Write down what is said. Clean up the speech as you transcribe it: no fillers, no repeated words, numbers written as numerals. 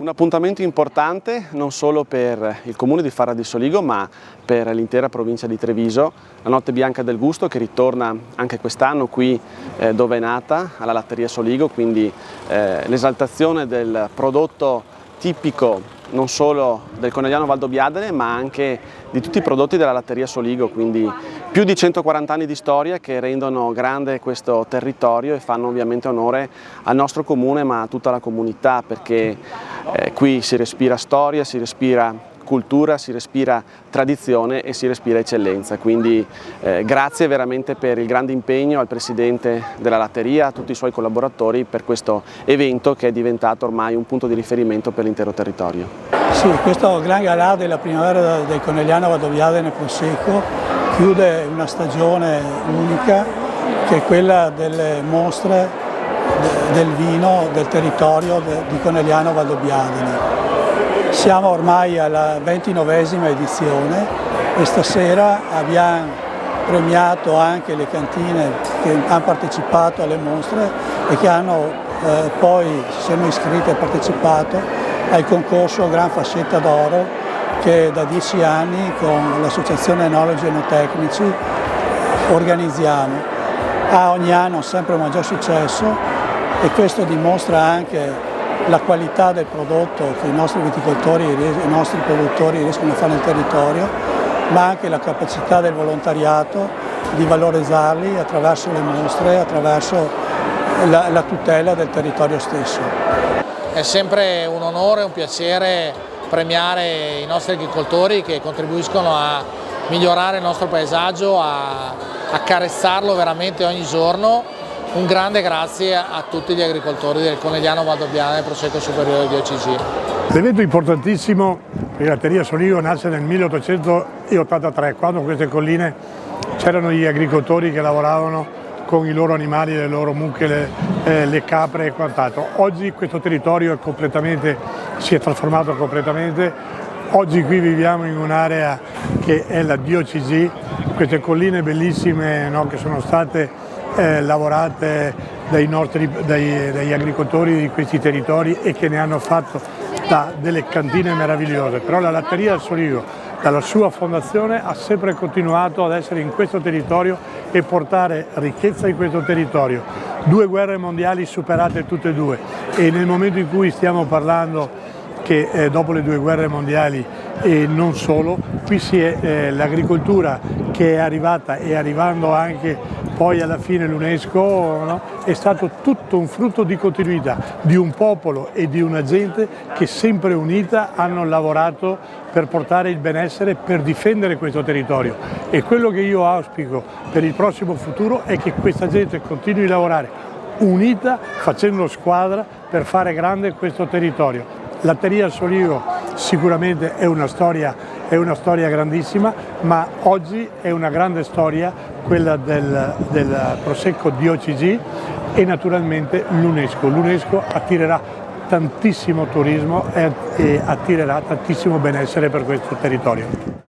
Un appuntamento importante non solo per il comune di Farra di Soligo ma per l'intera provincia di Treviso, la Notte Bianca del Gusto che ritorna anche quest'anno qui dove è nata, alla Latteria Soligo, quindi l'esaltazione del prodotto tipico non solo del Conegliano Valdobbiadene ma anche di tutti i prodotti della Latteria Soligo, quindi più di 140 anni di storia che rendono grande questo territorio e fanno ovviamente onore al nostro comune ma a tutta la comunità, perché qui si respira storia, si respira cultura, si respira tradizione e si respira eccellenza, quindi grazie veramente per il grande impegno al Presidente della Latteria, a tutti i suoi collaboratori per questo evento che è diventato ormai un punto di riferimento per l'intero territorio. Sì, questo Gran Galà della primavera del Conegliano Valdobbiadene Prosecco chiude una stagione unica che è quella delle mostre del vino del territorio di Conegliano Valdobbiadene. Siamo ormai alla 29esima edizione e stasera abbiamo premiato anche le cantine che hanno partecipato alle mostre e che hanno poi si sono iscritte e partecipato al concorso Gran Fascetta d'Oro che da 10 anni con l'associazione Enologi e Enotecnici organizziamo. Ha ogni anno sempre un maggior successo e questo dimostra anche la qualità del prodotto che i nostri viticoltori e i nostri produttori riescono a fare nel territorio, ma anche la capacità del volontariato di valorizzarli attraverso le mostre, attraverso la tutela del territorio stesso. È sempre un onore e un piacere premiare i nostri agricoltori che contribuiscono a migliorare il nostro paesaggio, a accarezzarlo veramente ogni giorno. Un grande grazie a tutti gli agricoltori del Conegliano Valdobbiadene Prosecco Superiore di OCG. L'evento importantissimo per la Latteria Soligo nasce nel 1883, quando in queste colline c'erano gli agricoltori che lavoravano con i loro animali, le loro mucche, le capre e quant'altro. Oggi questo territorio si è trasformato completamente. Oggi qui viviamo in un'area che è la DOCG, queste colline bellissime, no, che sono state lavorate dagli agricoltori di questi territori e che ne hanno fatto delle cantine meravigliose. Però la Latteria del Soligo, dalla sua fondazione, ha sempre continuato ad essere in questo territorio e portare ricchezza in questo territorio. 2 guerre mondiali superate tutte e 2 e nel momento in cui stiamo parlando che dopo le 2 guerre mondiali e non solo, qui l'agricoltura che è arrivata e arrivando anche poi alla fine l'UNESCO, no? È stato tutto un frutto di continuità, di un popolo e di una gente che sempre unita hanno lavorato per portare il benessere, per difendere questo territorio. E quello che io auspico per il prossimo futuro è che questa gente continui a lavorare unita, facendo squadra per fare grande questo territorio. Latteria Soligo sicuramente è una storia grandissima, ma oggi è una grande storia quella del Prosecco DOCG e naturalmente l'UNESCO. L'UNESCO attirerà tantissimo turismo e attirerà tantissimo benessere per questo territorio.